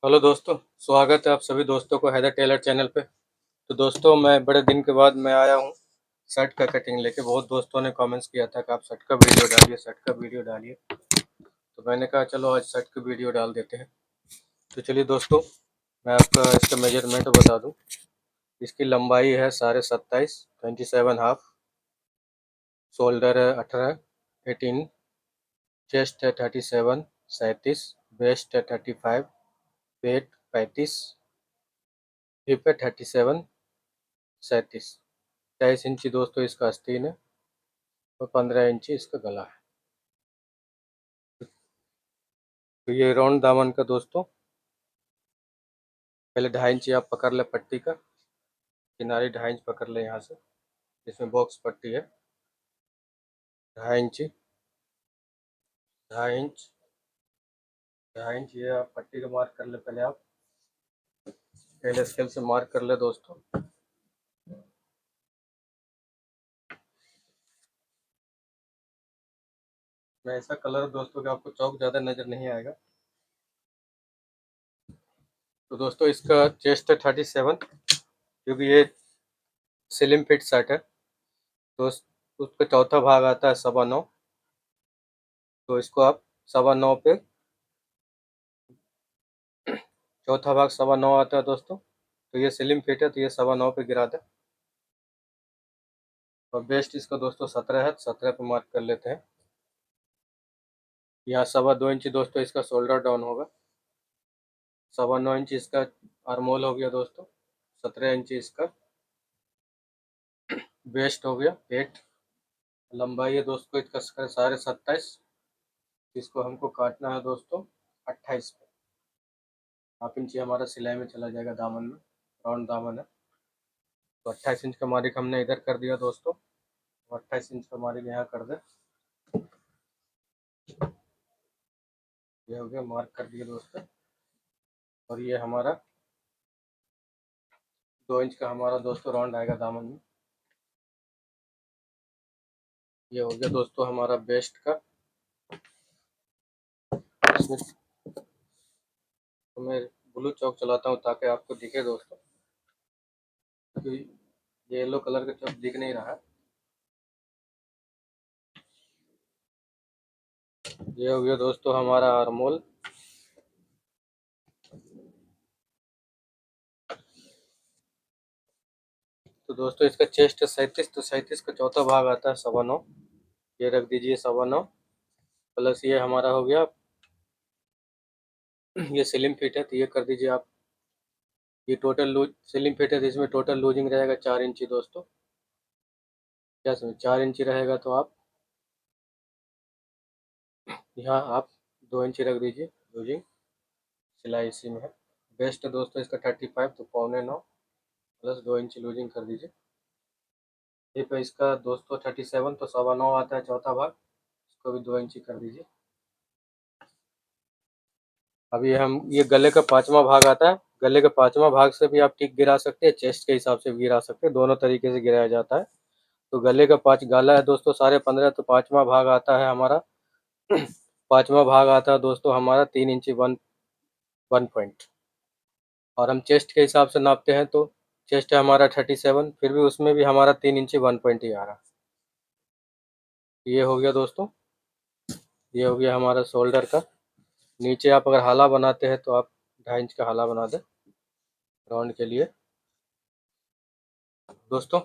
Hello दोस्तों, स्वागत है आप सभी दोस्तों को हैदर टेलर चैनल पे। तो दोस्तों, मैं बड़े दिन के बाद मैं आया हूँ शर्ट का कटिंग लेके। बहुत दोस्तों ने कमेंट्स किया था कि आप शर्ट का वीडियो डालिए, शर्ट का वीडियो डालिए। तो मैंने कहा चलो आज शर्ट की वीडियो डाल देते हैं। तो चलिए दोस्तों, मैं आपका इसका मेजरमेंट बता दूँ। इसकी लंबाई है 27.5 27.5, शोल्डर है 18 चेस्ट है 37 37, वेस्ट है 35, पेट 35, हिप है 37 37। 23 इंची दोस्तों इसका आस्तीन है और 15 इंची इसका गला है। तो ये राउंड दामन का दोस्तों, पहले 2.5 इंची आप पकड़ ले पट्टी का, किनारे 2.5 इंच पकड़ ले यहाँ से। इसमें बॉक्स पट्टी है 2.5 इंची, 2.5 इंच, 2.5 इंच। ये आप पट्टी का मार्क कर ले पहले, आप पहले स्केल से मार्क कर ले दोस्तों। मैं ऐसा कलर दोस्तों कि आपको चौक ज़्यादा नज़र नहीं आएगा। तो दोस्तों इसका चेस्ट है 37, क्योंकि ये स्लिम फिट शर्ट है। तो उसका चौथा भाग आता है 9.25। तो इसको आप 9.25 पे, चौथा भाग 9.25 आता है दोस्तों। तो ये स्लिम फिट है, तो ये 9.25 पे गिरा दे। और बेस्ट इसका दोस्तों 17 है, 17 पे मार्क कर लेते हैं। यहाँ 2.25 इंची दोस्तों इसका शोल्डर डाउन होगा, 9.25 इंची इसका आर्मोल हो गया दोस्तों, 17 इंची इसका वेस्ट हो गया, पेट। लंबाई है दोस्तों इसका 27.5। इसको हमको काटना है दोस्तों 28 पे। हाफ इंची हमारा सिलाई में चला जाएगा दामन में, राउंड दामन है। तो 28 इंच का मार्क हमने इधर कर दिया दोस्तों, 28 इंच का मार्क यहाँ कर दे। ये हो गया, मार्क कर दिया दोस्तों। और ये हमारा 2 इंच का हमारा दोस्तों राउंड आएगा दामन में। ये हो गया दोस्तों हमारा बेस्ट का। इसमें तो मैं ब्लू चौक चलाता हूँ ताकि आपको दिखे दोस्तों, क्योंकि ये येलो कलर का चौक दिख नहीं रहा है। ये हो गया दोस्तों हमारा आर्मोल। तो दोस्तों इसका चेस्ट है 37, तो 37 का चौथा भाग आता है 9.25। ये रख दीजिए 9.25, प्लस ये हमारा हो गया, ये स्लिम फिट है तो ये कर दीजिए आप। ये टोटल लूज स्लिम फिट है, तो इसमें टोटल लूजिंग रहेगा 4 इंची दोस्तों। क्या समझ, 4 इंची रहेगा तो आप यहाँ आप 2 इंची रख दीजिए लूजिंग, सिलाई इसी में है। बेस्ट है दोस्तों इसका 35, तो 9.25 प्लस 2 इंची लूजिंग कर दीजिए। ये पे इसका दोस्तों 37, तो 9.25 आता है चौथा भाग, इसको भी 2 इंची कर दीजिए। अभी हम ये गले का 5वां भाग आता है, गले का 5वां भाग से भी आप टिक गिरा सकते हैं, चेस्ट के हिसाब से भी गिरा सकते हैं, दोनों तरीके से गिराया जाता है। तो गले का 5 गाला है दोस्तों 15.5, तो 5वां भाग आता है हमारा 5वां भाग आता है दोस्तों हमारा 3 इंची 1 पॉइंट। और हम चेस्ट के हिसाब से नापते हैं, तो चेस्ट है हमारा 37, फिर भी उसमें भी हमारा 3 इंची 1 पॉइंट ही आ रहा है। ये हो गया दोस्तों, ये हो गया हमारा शोल्डर का। नीचे आप अगर हाला बनाते हैं तो आप 2.5 इंच का हाला बना दें राउंड के लिए दोस्तों।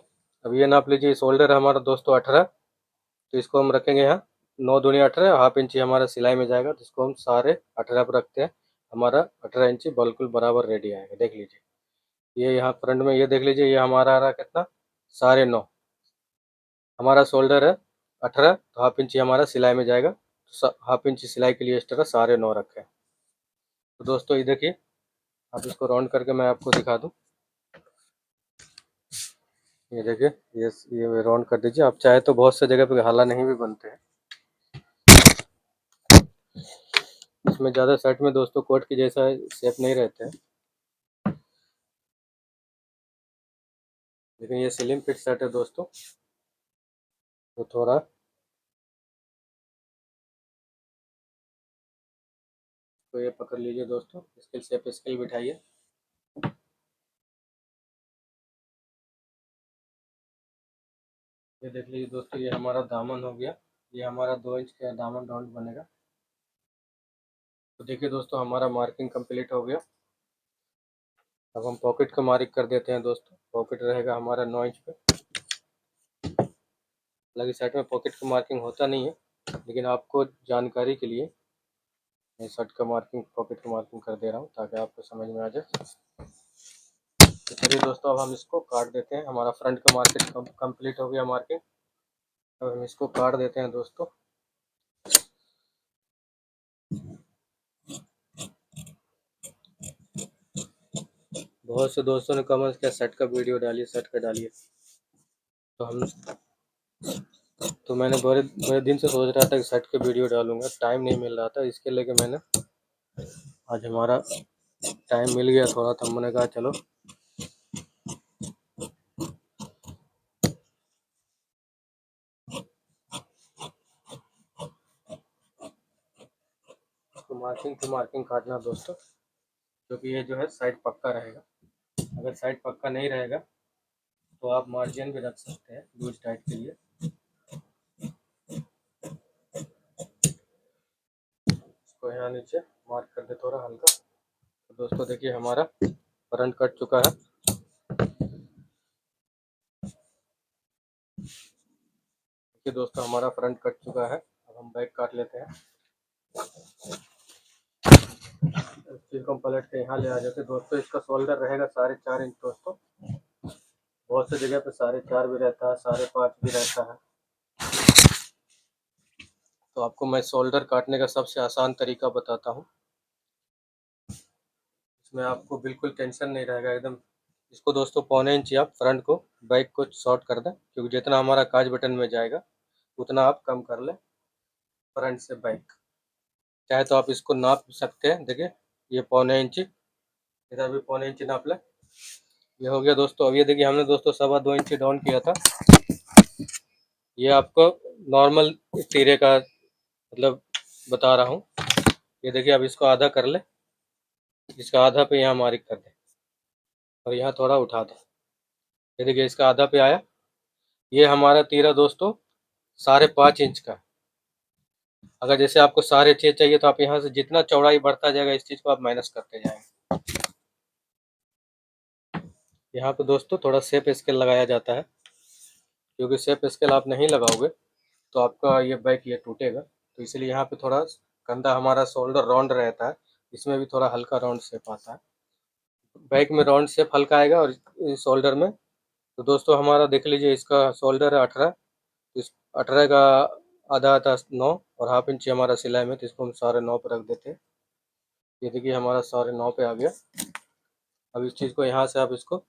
अब ये नाप लीजिए, शोल्डर है हमारा दोस्तों 18, तो इसको हम रखेंगे यहाँ 9 दूनी 18, हाफ इंची हमारा सिलाई में जाएगा, तो इसको हम सारे 18 पर रखते हैं। हमारा 18 इंची बिल्कुल बराबर रेडी आएगा, देख लीजिए। ये यहाँ फ्रंट में ये देख लीजिए, ये हमारा आ रहा कितना, 9.5। हमारा शोल्डर है 18, तो हाफ इंची हमारा सिलाई में जाएगा, तो हाफ इंची सिलाई के लिए इस तरह 9.5 रखें। तो दोस्तों ये देखिए, आप इसको राउंड करके मैं आपको दिखा दूँ। ये देखिए, ये राउंड कर दीजिए। आप चाहे तो बहुत से जगह पे हाला नहीं भी बनते हैं। इसमें ज़्यादा शर्ट में दोस्तों कोट की जैसा शेप नहीं रहते हैं, लेकिन ये स्लिम फिट शर्ट है दोस्तों, तो थोड़ा तो ये पकड़ लीजिए दोस्तों, स्केल से आप स्केल बिठाइए। ये देख लीजिए दोस्तों, ये हमारा दामन हो गया। ये हमारा 2 इंच का दामन राउंड बनेगा। तो देखिए दोस्तों, हमारा मार्किंग कंप्लीट हो गया। अब हम पॉकेट का मार्क कर देते हैं दोस्तों। पॉकेट रहेगा हमारा 9 इंच पे। हालांकि साइड में पॉकेट का मार्किंग होता नहीं है, लेकिन आपको जानकारी के लिए मैं शर्ट का मार्किंग, पॉकेट का मार्किंग कर दे रहा हूँ ताकि आपको समझ में आ जाए। तो चलिए दोस्तों, अब हम इसको काट देते हैं। हमारा फ्रंट का मार्किंग कंप्लीट हो गया मार्किंग। अब हम इसको काट देते हैं दोस्तों। बहुत से दोस्तों ने कमेंट किया शर्ट का वीडियो डालिए, शर्ट का डालिए। तो मैंने बड़े बड़े दिन से सोच रहा था कि शर्ट का वीडियो डालूंगा, टाइम नहीं मिल रहा था। इसके लेके मैंने आज हमारा टाइम मिल गया थोड़ा, तो मैंने कहा चलो तो मार्किंग टू मार्किंग काटना दोस्तों, क्योंकि ये जो है साइड पक्का रहेगा। अगर साइड पक्का नहीं रहेगा तो आप मार्जिन भी रख सकते हैं लूज टाइट के लिए। इसको यहाँ नीचे मार्क कर दे थोड़ा हल्का। तो दोस्तों देखिए, हमारा फ्रंट कट चुका है। देखिए दोस्तों, हमारा फ्रंट कट चुका है। अब हम बैक काट लेते हैं। इस चीज़ को हम पलट के यहाँ ले आ जाते हैं दोस्तों। इसका शोल्डर रहेगा 4.5 इंच दोस्तों। बहुत सी जगह पे 4.5 भी रहता है, 5.5 भी रहता है। तो आपको मैं शोल्डर काटने का सबसे आसान तरीका बताता हूँ। इसमें आपको बिल्कुल टेंशन नहीं रहेगा एकदम। इसको दोस्तों 1.25 इंच आप फ्रंट को, बैक को शॉर्ट कर दें, क्योंकि जितना हमारा काज बटन में जाएगा उतना आप कम कर लें फ्रंट से बैक। चाहे तो आप इसको नाप सकते हैं। देखिए, ये 1.25 इंच, इधर भी 1.25 इंच नाप लें। ये हो गया दोस्तों। अब ये देखिए, हमने दोस्तों 2.25 इंच डाउन किया था। ये आपको नॉर्मल तीरे का मतलब बता रहा हूँ। ये देखिए, अब इसको आधा कर ले। इसका आधा पे यहाँ मार्क कर दे और यहाँ थोड़ा उठा दे। ये देखिए, इसका आधा पे आया। ये हमारा तीरा दोस्तों 5.5 इंच का। अगर जैसे आपको 6.5 चाहिए तो आप यहाँ से जितना चौड़ाई बढ़ता जाएगा इस चीज़ को आप माइनस करते जाएंगे। यहाँ पे दोस्तों थोड़ा सेप स्केल लगाया जाता है, क्योंकि सेप स्केल आप नहीं लगाओगे तो आपका ये बैक ये टूटेगा। तो इसलिए यहाँ पे थोड़ा कंधा हमारा शोल्डर राउंड रहता है, इसमें भी थोड़ा हल्का राउंड शेप आता है। बैक में राउंड शेप हल्का आएगा और शोल्डर में। तो दोस्तों हमारा देख लीजिए, इसका शोल्डर है 18। इस 18 का आधा आता 9 और हाफ इंच हमारा सिलाई में, तो इसको हम 9.5 पर रख देते हैं। ये देखिए, हमारा 9.5 पे आ गया। अब इस चीज़ को यहाँ से आप इसको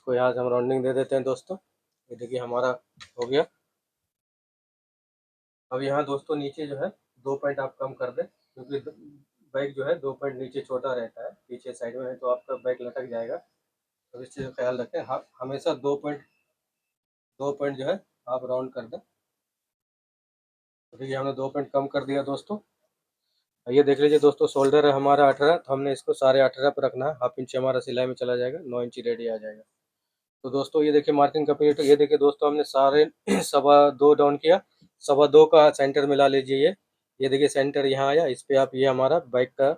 यहाँ से हम राउंडिंग दे देते हैं दोस्तों। ये देखिए, हमारा हो गया। अब यहाँ दोस्तों नीचे जो है 2 पॉइंट आप कम कर दें, क्योंकि बैक जो है 2 पॉइंट नीचे छोटा रहता है, पीछे साइड में है तो आपका बैक लटक जाएगा। तो इस चीज़ का ख्याल रखें। हाँ, हमेशा 2 पॉइंट जो है आप राउंड कर दें। तो देखिए, हमने 2 पॉइंट कम कर दिया दोस्तों। ये देख लीजिए दोस्तों, शोल्डर है हमारा 18, तो हमने इसको 18.5 पर रखना है। हाफ इंच हमारा सिलाई में चला जाएगा, 9 इंच रेडी आ जाएगा। तो दोस्तों ये देखिए, मार्किंग कंप्लीट। ये देखिए दोस्तों, हमने साढ़े 2.25 डाउन किया। 2.25 का सेंटर मिला लीजिए। ये देखिए, सेंटर यहाँ आया। इस पे आप, ये हमारा बैक का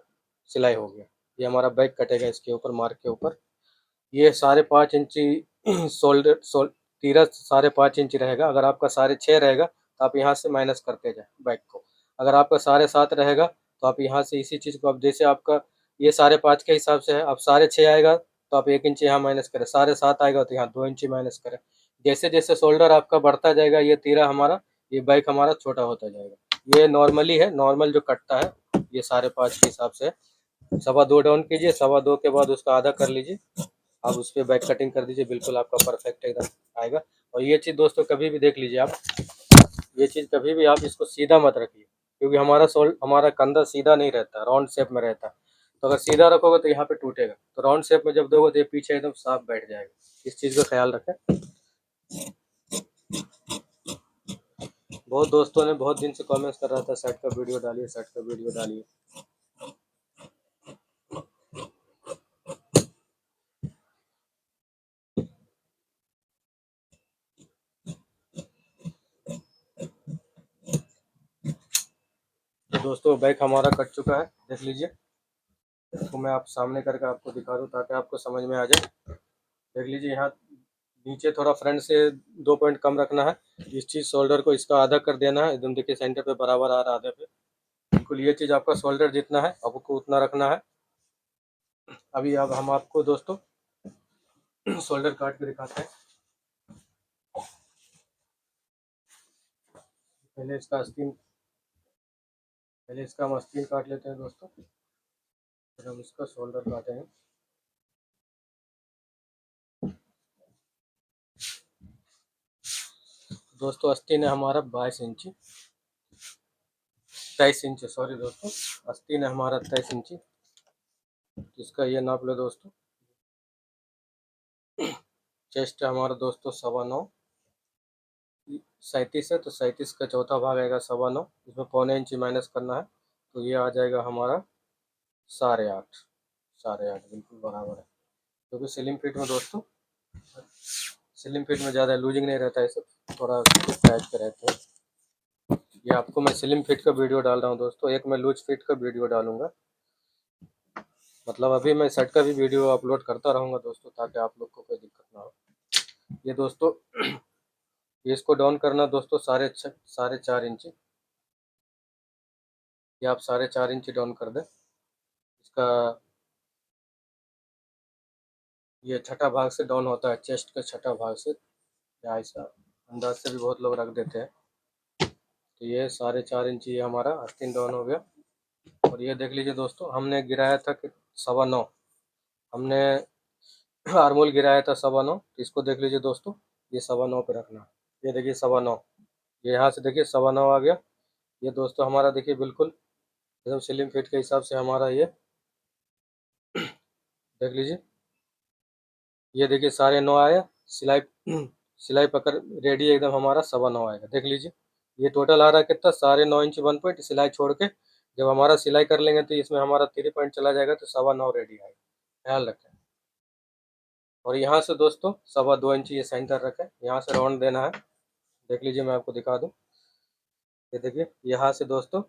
सिलाई हो गया। ये हमारा बैक कटेगा इसके ऊपर, मार्क के ऊपर। ये 5.5 इंची तीरा 5.5 इंच रहेगा। अगर आपका 6.5 रहेगा तो आप यहाँ से माइनस करते जाए बैक को। अगर आपका 7.5 रहेगा तो आप यहाँ से इसी चीज़ को, अब जैसे आपका ये 5.5 के हिसाब से है, अब 6.5 आएगा तो आप 1 इंच यहाँ माइनस करें। 7.5 आएगा तो यहाँ 2 इंच माइनस करें। जैसे जैसे शोल्डर आपका बढ़ता जाएगा, ये तीरा हमारा, ये बैक हमारा छोटा होता जाएगा। ये नॉर्मली है, नॉर्मल जो कटता है ये 5.5 के हिसाब से। 2.25 डाउन कीजिए, 2.25 के बाद उसका आधा कर लीजिए। आप उस पर बैक कटिंग कर दीजिए, बिल्कुल आपका परफेक्ट एकदम आएगा। और ये चीज़ दोस्तों कभी भी देख लीजिए आप, ये चीज़ कभी भी आप इसको सीधा मत रखिए, क्योंकि हमारा कंधा सीधा नहीं रहता, राउंड शेप में रहता है। तो अगर सीधा रखोगे तो यहाँ पे टूटेगा। तो राउंड शेप में जब दोगे तो ये पीछे एकदम साफ बैठ जाएगा। इस चीज़ का ख्याल रखें। बहुत दोस्तों ने बहुत दिन से कमेंट्स कर रहा था शर्ट का वीडियो डालिए, शर्ट का वीडियो डालिए। तो दोस्तों बैक हमारा कट चुका है, देख लीजिए। इसको मैं आप सामने करके आपको दिखा दूँ ताकि आपको समझ में आ जाए। देख लीजिए, यहाँ नीचे थोड़ा फ्रंट से 2 पॉइंट कम रखना है। इस चीज़ शोल्डर को इसका आधा कर देना है, एकदम देखिए सेंटर पे बराबर आ रहा है आधे पे। बिल्कुल ये चीज़ आपका शोल्डर जितना है आपको उतना रखना है। अभी अब हम आपको दोस्तों शोल्डर काट के दिखाते हैं। पहले इसका आस्तीन हम आस्तीन काट लेते हैं दोस्तों, फिर हम इसका शोल्डर काटेंगे। दोस्तों आस्तीन है हमारा 22 इंची, 23 इंची, सॉरी दोस्तों, आस्तीन है हमारा 23 इंची। इसका ये नाप लो दोस्तों। चेस्ट है हमारा दोस्तों 9.25, 37 है तो 37 का चौथा भाग आएगा 9.25, इसमें पौने इंची माइनस करना है तो ये आ जाएगा हमारा 8.5, 8.5 बिल्कुल बराबर है। क्योंकि स्लिम फिट में दोस्तों, स्लिम फिट में ज़्यादा लूजिंग नहीं रहता है, सब थोड़ा टाइट के रहते हैं। ये आपको मैं स्लिम फिट का वीडियो डाल रहा हूँ दोस्तों, एक मैं लूज फिट का वीडियो डालूंगा। मतलब अभी मैं शर्ट का भी वीडियो अपलोड करता रहूँगा दोस्तों, ताकि आप लोग को कोई दिक्कत ना हो। ये दोस्तों ये इसको डाउन करना दोस्तों 4.5 इंची। ये आप 4.5 इंची डाउन कर दें। इसका ये छठा भाग से डाउन होता है, चेस्ट का छठा भाग से, या ऐसा अंदाज से भी बहुत लोग रख देते हैं। तो ये 4.5 इंची ये हमारा आस्तीन डाउन हो गया। और ये देख लीजिए दोस्तों, हमने गिराया था कि 9.25, हमने आर्मोल गिराया था 9.25, तो इसको देख लीजिए दोस्तों, ये 9.25 पे रखना। ये देखिए 9.25, ये यहाँ से देखिए 9.25 आ गया। ये दोस्तों हमारा देखिए बिल्कुल एकदम स्लिम फिट के हिसाब से हमारा ये देख लीजिए। ये देखिए 9.5 आया, सिलाई सिलाई पकड़ रेडी एकदम हमारा 9.25 आएगा। देख लीजिए ये टोटल आ रहा है कितना, 9.5 इंच 1 पॉइंट सिलाई छोड़ के। जब हमारा सिलाई कर लेंगे तो इसमें हमारा 3 पॉइंट चला जाएगा तो 9.25 रेडी आएगा, ख्याल रखें। और यहाँ से दोस्तों 2.25 इंच ये सेंटर रखें, यहाँ से राउंड देना है। देख लीजिए मैं आपको दिखा दूँ, ये देखिए यहाँ से दोस्तों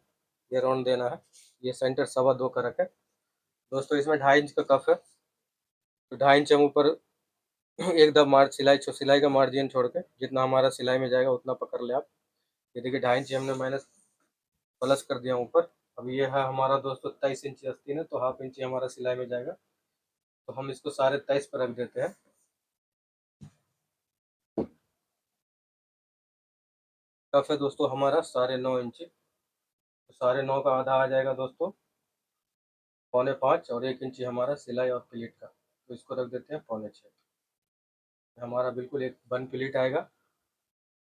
ये राउंड देना है। ये सेंटर 2.25 का रखें दोस्तों। इसमें 2.5 इंच का कफ है, तो 2.5 इंच हम ऊपर एकदम मार्च सिलाई का मार्जिन छोड़ के जितना हमारा सिलाई में जाएगा उतना पकड़ ले आप। ये देखिए 2.5 इंच हमने माइनस प्लस कर दिया ऊपर। अब ये है हमारा दोस्तों 23 इंची आस्तीन है, तो हाफ इंची हमारा सिलाई में जाएगा, तो हम इसको 23.5 पर रख देते हैं। कफ है दोस्तों हमारा 9.5 इंची, तो 9.5 का आधा आ जाएगा दोस्तों 4.25, और 1 इंची हमारा सिलाई और प्लीट का, तो इसको रख देते हैं 5.25। हमारा बिल्कुल एक 1 प्लीट आएगा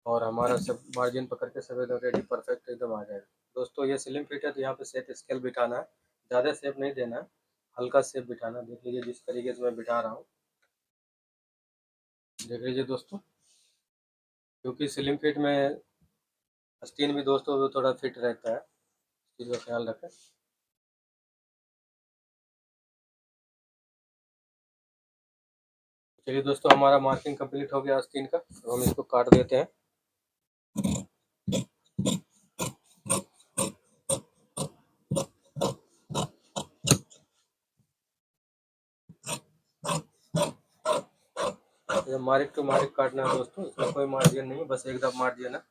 और हमारा सब मार्जिन पकड़ के सब एकदम रेडी परफेक्ट एकदम आ जाएगा दोस्तों। ये स्लिम फिट है तो यहाँ पे सेट स्केल बिठाना है, ज़्यादा सेप नहीं देना है, हल्का सेप बिठाना। देख लीजिए जिस तरीके से मैं बिठा रहा हूँ, देख लीजिए दोस्तों। क्योंकि स्लिम फिट में आस्तीन भी दोस्तों थोड़ा फिट रहता है, इस चीज़ का ख्याल रखें। चलिए दोस्तों हमारा मार्किंग कंप्लीट हो गया आस्तीन का, तो हम इसको काट देते हैं। ये मार्क टू मार्क काटना है दोस्तों, इसमें कोई मार्जिन नहीं है, बस एकदम मार्जिन है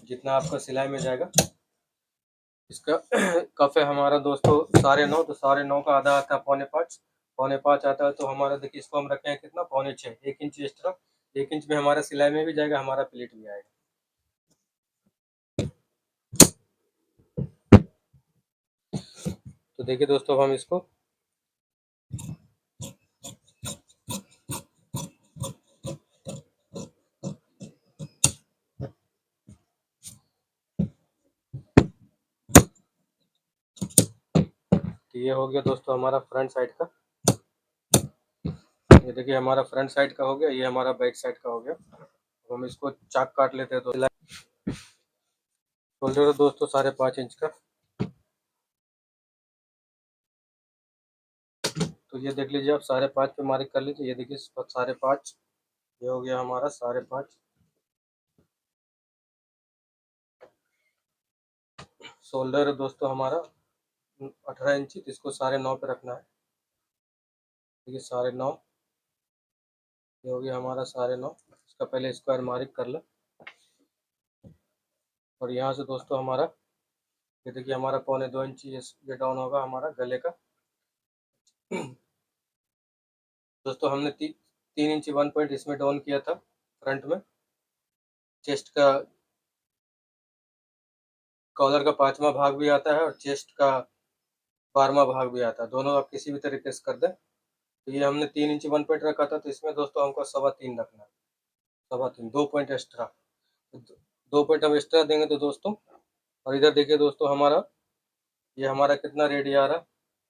जितना आपका सिलाई में जाएगा। इसका कफ है हमारा दोस्तों 9.5, तो 9.5 का आधा आता है 4.25, 4.25 आता है, तो हमारा देखिए इसको हम रखे हैं कितना 5.6, 1 इंच एक्स्ट्रा। 1 इंच में हमारा सिलाई में भी जाएगा, हमारा प्लेट भी आएगा। तो देखिए दोस्तों हम इसको तो ये हो गया दोस्तों हमारा फ्रंट साइड का। ये देखिए हमारा फ्रंट साइड का हो गया, ये हमारा बैक साइड का हो गया। तो हम इसको चाक काट लेते हैं तो शोल्डर है दोस्तों 5.5 इंच का। तो ये देख लीजिए आप 5.5 पे मार्क कर लीजिए। ये देखिए 5.5, ये हो गया हमारा 5.5। शोल्डर है दोस्तों हमारा 18 इंची, तो इसको 9.5 पे रखना है। देखिए 9.5, ये हो गया हमारा 9.5। इसका पहले स्क्वायर मार्क कर लो। और यहाँ से दोस्तों हमारा ये देखिए हमारा 1.25 इंची ये डाउन होगा हमारा गले का। दोस्तों हमने 3 इंची 1 पॉइंट इसमें डाउन किया था फ्रंट में। चेस्ट का कॉलर का 5वां भाग भी आता है और चेस्ट का 12वां भाग भी आता है, दोनों आप किसी भी तरीके से कर दें। तो ये हमने 3 इंची 1 पॉइंट रखा था, तो इसमें दोस्तों हमको 3.25 रखना है। 3.25, 2 पॉइंट एक्स्ट्रा, 2 पॉइंट हम एक्स्ट्रा देंगे तो दोस्तों। और इधर देखिए दोस्तों हमारा ये हमारा कितना रेडी आ रहा है,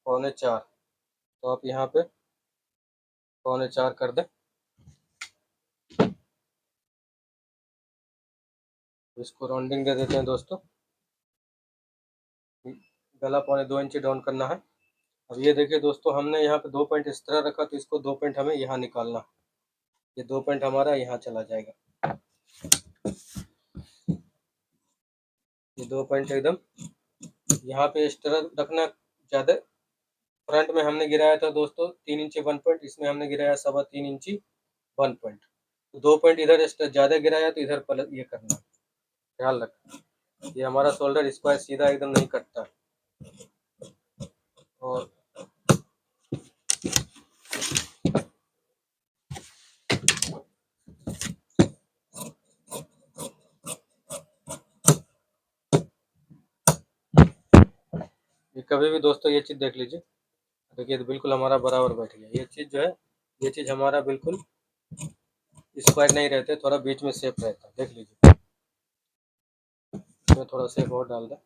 3.25। तो आप यहाँ पे 3.25 कर दें। इसको राउंडिंग दे देते हैं दोस्तों। गला 2.25 इंची डाउन करना है। अब ये देखिए दोस्तों हमने यहाँ पे 2 पॉइंट इस तरह रखा, तो इसको 2 पॉइंट हमें यहाँ निकालना। ये 2 पॉइंट हमारा यहाँ चला जाएगा। ये 2 पॉइंट एकदम यहाँ पे इस तरह रखना। ज़्यादा फ्रंट में हमने गिराया था दोस्तों 3 इंची 1 पॉइंट, इसमें हमने गिराया 3.25 इंची 1 पॉइंट। तो 2 पॉइंट इधर ज़्यादा गिराया, तो इधर पलट ये करना, ख्याल रखना। ये हमारा शोल्डर स्क्वायर सीधा एकदम नहीं कटता। और ये कभी भी दोस्तों ये चीज़ देख लीजिए। देखिए तो बिल्कुल हमारा बराबर बैठ गया। ये चीज़ जो है, ये चीज़ हमारा बिल्कुल स्क्वायर नहीं रहते, थोड़ा बीच में शेप रहता है। देख लीजिए, इसमें थोड़ा शेप और डाल दें।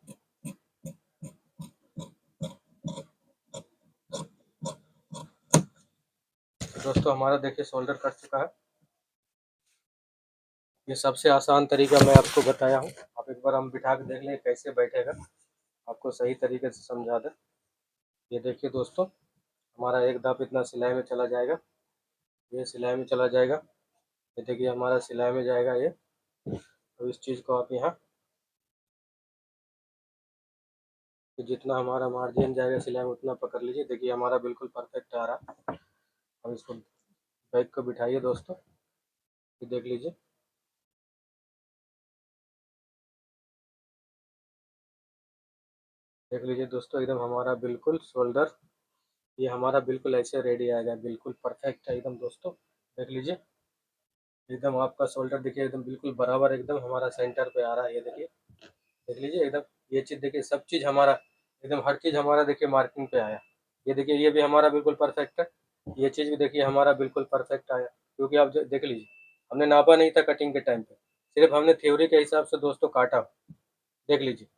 दोस्तों हमारा देखिए शोल्डर कट चुका है। ये सबसे आसान तरीका मैं आपको बताया हूँ। आप एक बार हम बिठा के देख लें कैसे बैठेगा, आपको सही तरीके से समझा दें। ये देखिए दोस्तों हमारा एक दाप इतना सिलाई में चला जाएगा, ये सिलाई में चला जाएगा। ये देखिए हमारा सिलाई में जाएगा ये। तो इस चीज़ को आप यहाँ तो जितना हमारा मार्जिन जाएगा सिलाई में उतना पकड़ लीजिए। देखिए हमारा बिल्कुल परफेक्ट आ रहा है। अब इसको बैक को बिठाइए दोस्तों, ये देख लीजिए। देख लीजिए दोस्तों एकदम हमारा बिल्कुल शोल्डर ये हमारा बिल्कुल ऐसे रेडी आएगा, बिल्कुल परफेक्ट है एकदम दोस्तों। देख लीजिए एकदम आपका शोल्डर देखिए एकदम बिल्कुल बराबर एकदम हमारा सेंटर पे आ रहा है। ये देखिए, देख लीजिए एकदम। ये चीज़ देखिए सब चीज़ हमारा एकदम हर चीज़ हमारा देखिए मार्किंग पे आया। ये देखिए ये भी हमारा बिल्कुल परफेक्ट है। ये चीज़ भी देखिए हमारा बिल्कुल परफेक्ट आया, क्योंकि आप देख लीजिए हमने नापा नहीं था कटिंग के टाइम पे, सिर्फ हमने थ्योरी के हिसाब से दोस्तों काटा। देख लीजिए,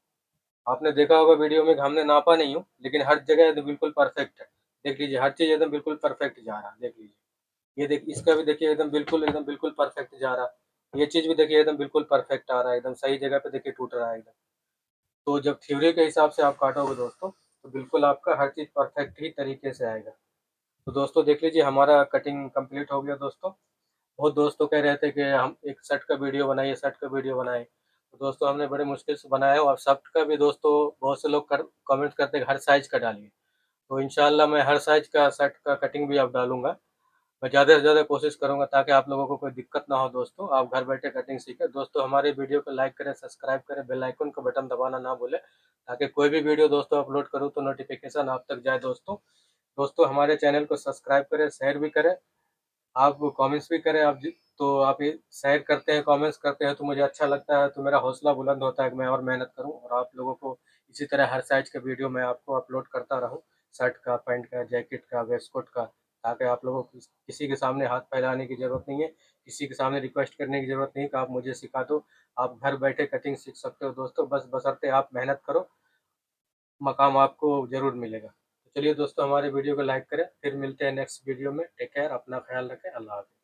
आपने देखा होगा वीडियो में हमने नापा नहीं हूँ, लेकिन हर जगह एकदम बिल्कुल परफेक्ट है। देख लीजिए हर चीज़ एकदम बिल्कुल परफेक्ट जा रहा है। देख लीजिए ये देखिए इसका भी देखिए एकदम बिल्कुल परफेक्ट जा रहा है। ये चीज़ भी देखिए एकदम बिल्कुल परफेक्ट आ रहा है, एकदम सही जगह पे देखिए टूट रहा है एकदम। तो जब थ्योरी के हिसाब से आप काटोगे दोस्तों, तो बिल्कुल आपका हर चीज़ परफेक्ट ही तरीके से आएगा। तो दोस्तों देख लीजिए हमारा कटिंग कंप्लीट हो गया दोस्तों। बहुत दोस्तों कह रहे थे कि हम एक शर्ट का वीडियो बनाइए, शर्ट का वीडियो बनाए। तो दोस्तों हमने बड़े मुश्किल से बनाया है। और शर्ट का भी दोस्तों बहुत से लोग कमेंट करते हैं हर साइज़ का डालिए, तो इंशाल्लाह मैं हर साइज़ का शर्ट का कटिंग भी अब डालूंगा। मैं ज़्यादा से ज़्यादा कोशिश करूंगा ताकि आप लोगों को कोई दिक्कत ना हो दोस्तों, आप घर बैठे कटिंग सीखें। दोस्तों हमारे वीडियो को लाइक करें, सब्सक्राइब करें, बेल आइकन का बटन दबाना ना भूलें, ताकि कोई भी वीडियो दोस्तों अपलोड करूँ तो नोटिफिकेशन आप तक जाए दोस्तों। दोस्तों हमारे चैनल को सब्सक्राइब करें, शेयर भी करें, आप कमेंट्स भी करें। तो आप ये शेयर करते हैं, कमेंट्स करते हैं तो मुझे अच्छा लगता है, तो मेरा हौसला बुलंद होता है कि मैं और मेहनत करूं और आप लोगों को इसी तरह हर साइज का वीडियो मैं आपको अपलोड करता रहूं, शर्ट का, पैंट का, जैकेट का, वेस्ट कोट का, ताकि आप लोगों को किसी के सामने हाथ फैलाने की ज़रूरत नहीं है, किसी के सामने रिक्वेस्ट करने की ज़रूरत नहीं है कि आप मुझे सिखा दो। आप घर बैठे कटिंग सीख सकते हो दोस्तों, बस बशर्ते आप मेहनत करो, मकाम आपको ज़रूर मिलेगा। तो चलिए दोस्तों हमारे वीडियो को लाइक करें, फिर मिलते हैं नेक्स्ट वीडियो में। टेक केयर, अपना ख्याल रखें, अल्लाह हाफ़िज़।